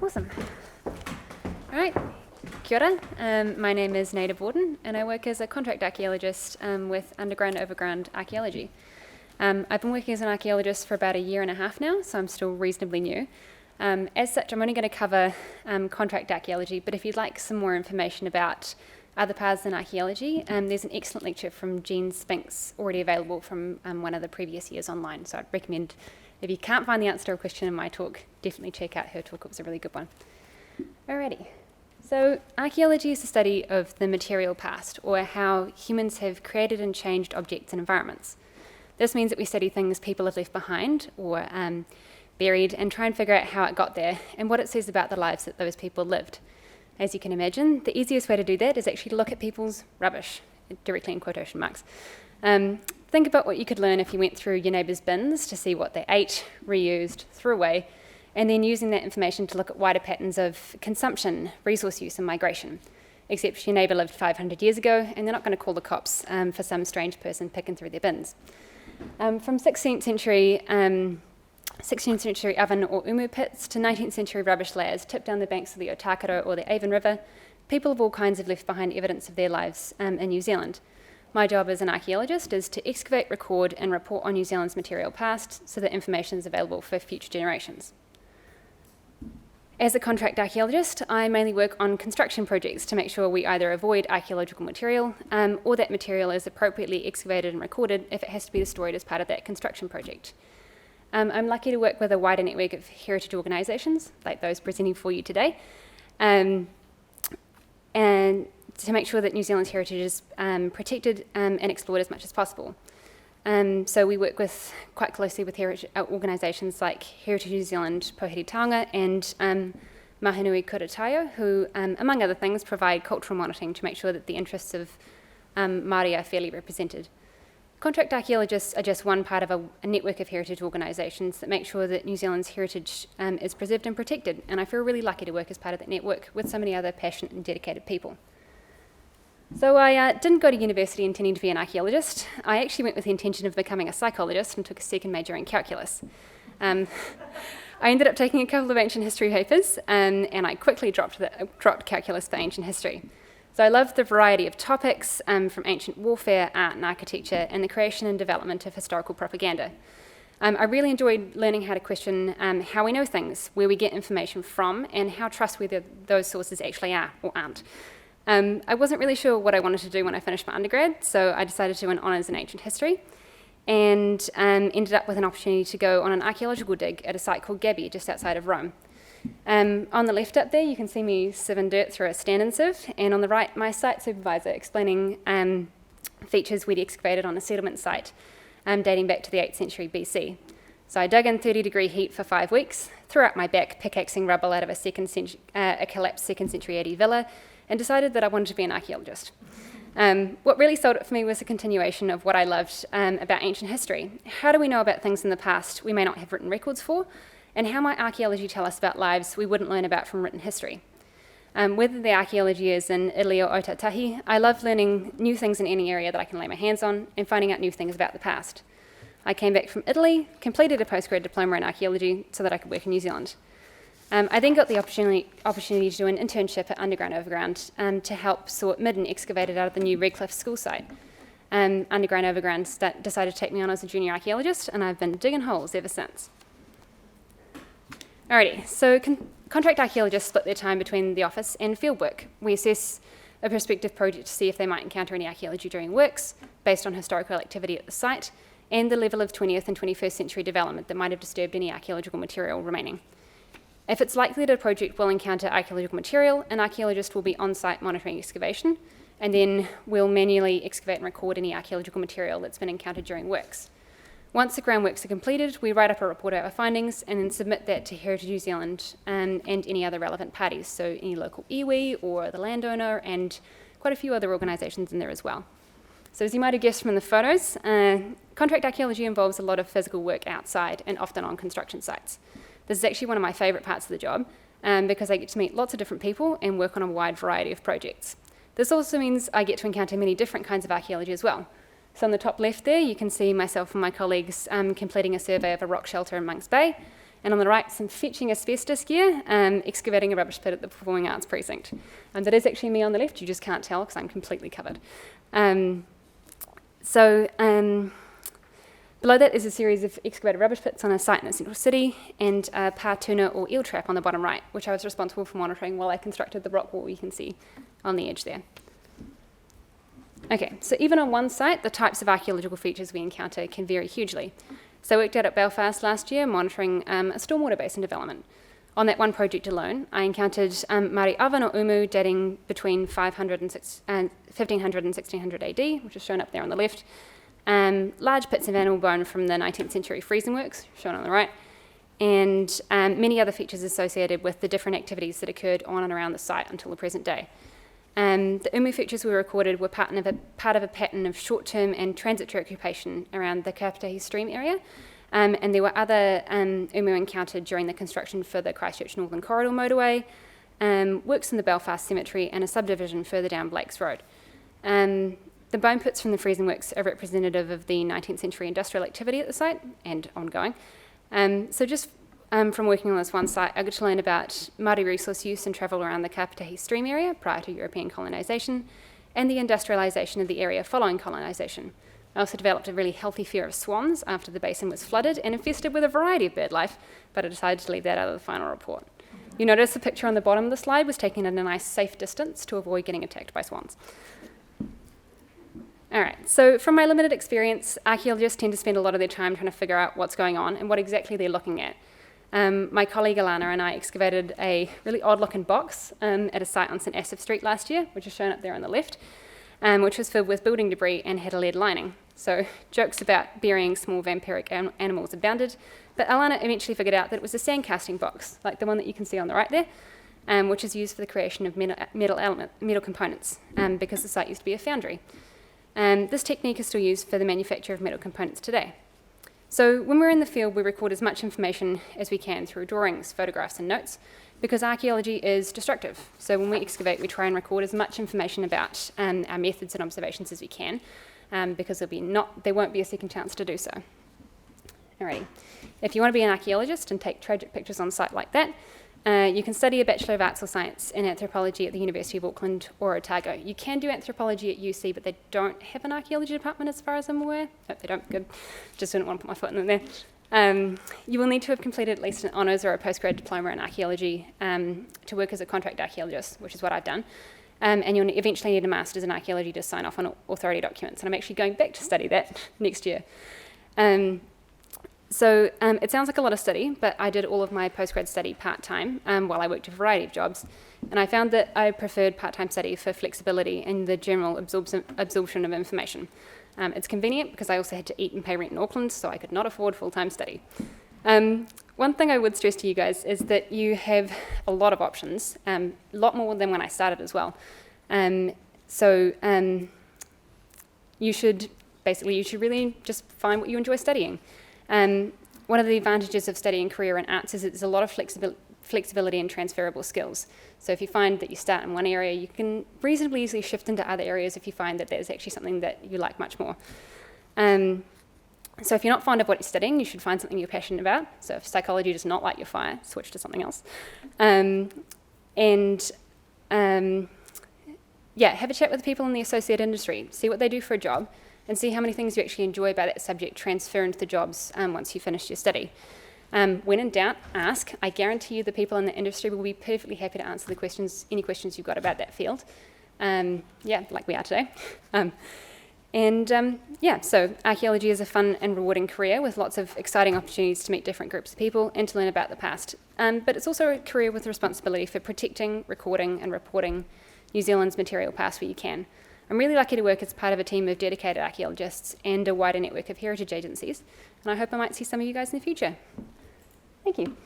Awesome. All right. Kia ora. My name is Neda Bawden, and I work as a contract archaeologist with Overground Archaeology. I've been working as an archaeologist for about 1.5 years now, so I'm still reasonably new. As such, I'm only going to cover contract archaeology, but if you'd like some more information about other paths in archaeology, there's an excellent lecture from Jean Spinks already available from one of the previous years online, so I'd recommend, if you can't find the answer to a question in my talk, definitely check out her talk. It was a really good one. Alrighty. So archaeology is the study of the material past, or how humans have created and changed objects and environments. This means that we study things people have left behind or buried and try and figure out how it got there and what it says about the lives that those people lived. As you can imagine, the easiest way to do that is actually to look at people's rubbish, directly in quotation marks. Think about what you could learn if you went through your neighbour's bins to see what they ate, reused, threw away, and then using that information to look at wider patterns of consumption, resource use and migration. Except your neighbour lived 500 years ago and they're not going to call the cops for some strange person picking through their bins. From 16th century oven or umu pits to 19th century rubbish layers tipped down the banks of the Otakaro or the Avon River, people of all kinds have left behind evidence of their lives in New Zealand. My job as an archaeologist is to excavate, record and report on New Zealand's material past so that information is available for future generations. As a contract archaeologist, I mainly work on construction projects to make sure we either avoid archaeological material or that material is appropriately excavated and recorded if it has to be destroyed as part of that construction project. I'm lucky to work with a wider network of heritage organisations, like those presenting for you today, and to make sure that New Zealand's heritage is protected and explored as much as possible. So we work quite closely with heritage organisations like Heritage New Zealand Pohiri Taonga and Mahanui Kuratayo, who, among other things, provide cultural monitoring to make sure that the interests of Māori are fairly represented. Contract archaeologists are just one part of a network of heritage organisations that make sure that New Zealand's heritage is preserved and protected, and I feel really lucky to work as part of that network with so many other passionate and dedicated people. So I didn't go to university intending to be an archaeologist. I actually went with the intention of becoming a psychologist and took a second major in calculus. I ended up taking a couple of ancient history papers and I quickly dropped calculus for ancient history. So I love the variety of topics from ancient warfare, art and architecture, and the creation and development of historical propaganda. I really enjoyed learning how to question how we know things, where we get information from, and how trustworthy those sources actually are or aren't. I wasn't really sure what I wanted to do when I finished my undergrad, so I decided to do an honours in ancient history and ended up with an opportunity to go on an archaeological dig at a site called Gabby, just outside of Rome. On the left up there, you can see me sieving dirt through a stand-in sieve, and on the right, my site supervisor explaining features we'd excavated on a settlement site dating back to the 8th century BC. So I dug in 30-degree heat for 5 weeks, threw out my back pickaxing rubble out of a collapsed 2nd century AD villa, and decided that I wanted to be an archaeologist. What really sold it for me was a continuation of what I loved about ancient history. How do we know about things in the past we may not have written records for? And how might archaeology tell us about lives we wouldn't learn about from written history? Whether the archaeology is in Italy or Ōtautahi, I love learning new things in any area that I can lay my hands on and finding out new things about the past. I came back from Italy, completed a postgrad diploma in archaeology so that I could work in New Zealand. I then got the opportunity to do an internship at Overground to help sort midden excavated out of the new Redcliffe school site. Overground decided to take me on as a junior archaeologist, and I've been digging holes ever since. Alrighty, so contract archaeologists split their time between the office and fieldwork. We assess a prospective project to see if they might encounter any archaeology during works based on historical activity at the site and the level of 20th and 21st century development that might have disturbed any archaeological material remaining. If it's likely that a project will encounter archaeological material, an archaeologist will be on-site monitoring excavation, and then we'll manually excavate and record any archaeological material that's been encountered during works. Once the groundworks are completed, we write up a report of our findings and then submit that to Heritage New Zealand and any other relevant parties, so any local iwi or the landowner and quite a few other organisations in there as well. So as you might have guessed from the photos, contract archaeology involves a lot of physical work outside and often on construction sites. This is actually one of my favourite parts of the job because I get to meet lots of different people and work on a wide variety of projects. This also means I get to encounter many different kinds of archaeology as well. So on the top left there, you can see myself and my colleagues completing a survey of a rock shelter in Monks Bay, And on the right, some fetching asbestos gear, excavating a rubbish pit at the Performing Arts Precinct. That is actually me on the left, you just can't tell because I'm completely covered. Below that is a series of excavated rubbish pits on a site in the central city, and a pā-tuna or eel trap on the bottom right, which I was responsible for monitoring while I constructed the rock wall you can see on the edge there. Okay, so even on one site, the types of archaeological features we encounter can vary hugely. So I worked out at Belfast last year monitoring a stormwater basin development. On that one project alone, I encountered Māori oven or umu dating between 1500 and 1600 AD, which is shown up there on the left, large pits of animal bone from the 19th century freezing works, shown on the right, and many other features associated with the different activities that occurred on and around the site until the present day. The umu features we recorded were part of a pattern of short-term and transitory occupation around the Kapitehi stream area, and there were other umu encountered during the construction for the Christchurch Northern Corridor motorway, works in the Belfast Cemetery, and a subdivision further down Blakes Road. The bone pits from the freezing works are representative of the 19th century industrial activity at the site, and ongoing. So just from working on this one site, I got to learn about Māori resource use and travel around the Kapitehi stream area prior to European colonisation, and the industrialisation of the area following colonisation. I also developed a really healthy fear of swans after the basin was flooded and infested with a variety of bird life, but I decided to leave that out of the final report. You notice the picture on the bottom of the slide was taken at a nice safe distance to avoid getting attacked by swans. All right, so from my limited experience, archaeologists tend to spend a lot of their time trying to figure out what's going on and what exactly they're looking at. My colleague Alana and I excavated a really odd-looking box at a site on St Asaph Street last year, which is shown up there on the left, which was filled with building debris and had a lead lining. So jokes about burying small vampiric animals abounded, but Alana eventually figured out that it was a sand casting box, like the one that you can see on the right there, which is used for the creation of metal components, because the site used to be a foundry. This technique is still used for the manufacture of metal components today. So when we're in the field, we record as much information as we can through drawings, photographs, and notes, because archaeology is destructive. So when we excavate, we try and record as much information about our methods and observations as we can, because there won't be a second chance to do so. Alrighty. If you want to be an archaeologist and take tragic pictures on site like that, you can study a Bachelor of Arts or Science in Anthropology at the University of Auckland or Otago. You can do anthropology at UC, but they don't have an archaeology department as far as I'm aware. No, they don't, good. Just didn't want to put my foot in there. You will need to have completed at least an honours or a postgrad diploma in archaeology to work as a contract archaeologist, which is what I've done. And you'll eventually need a master's in archaeology to sign off on authority documents. And I'm actually going back to study that next year. So it sounds like a lot of study, but I did all of my postgrad study part-time while I worked a variety of jobs. And I found that I preferred part-time study for flexibility and the general absorption of information. It's convenient because I also had to eat and pay rent in Auckland, so I could not afford full-time study. One thing I would stress to you guys is that you have a lot of options, a lot more than when I started as well. You should really just find what you enjoy studying. One of the advantages of studying career in arts is there's a lot of flexibility and transferable skills. So if you find that you start in one area, you can reasonably easily shift into other areas if you find that there's actually something that you like much more. So if you're not fond of what you're studying, you should find something you're passionate about. So if psychology does not light your fire, switch to something else. Have a chat with the people in the associate industry, see what they do for a job, and see how many things you actually enjoy about that subject transfer into the jobs once you finish your study. When in doubt, ask. I guarantee you the people in the industry will be perfectly happy to answer any questions you've got about that field. Like we are today. So archaeology is a fun and rewarding career with lots of exciting opportunities to meet different groups of people and to learn about the past. But it's also a career with responsibility for protecting, recording, and reporting New Zealand's material past where you can. I'm really lucky to work as part of a team of dedicated archaeologists and a wider network of heritage agencies, and I hope I might see some of you guys in the future. Thank you.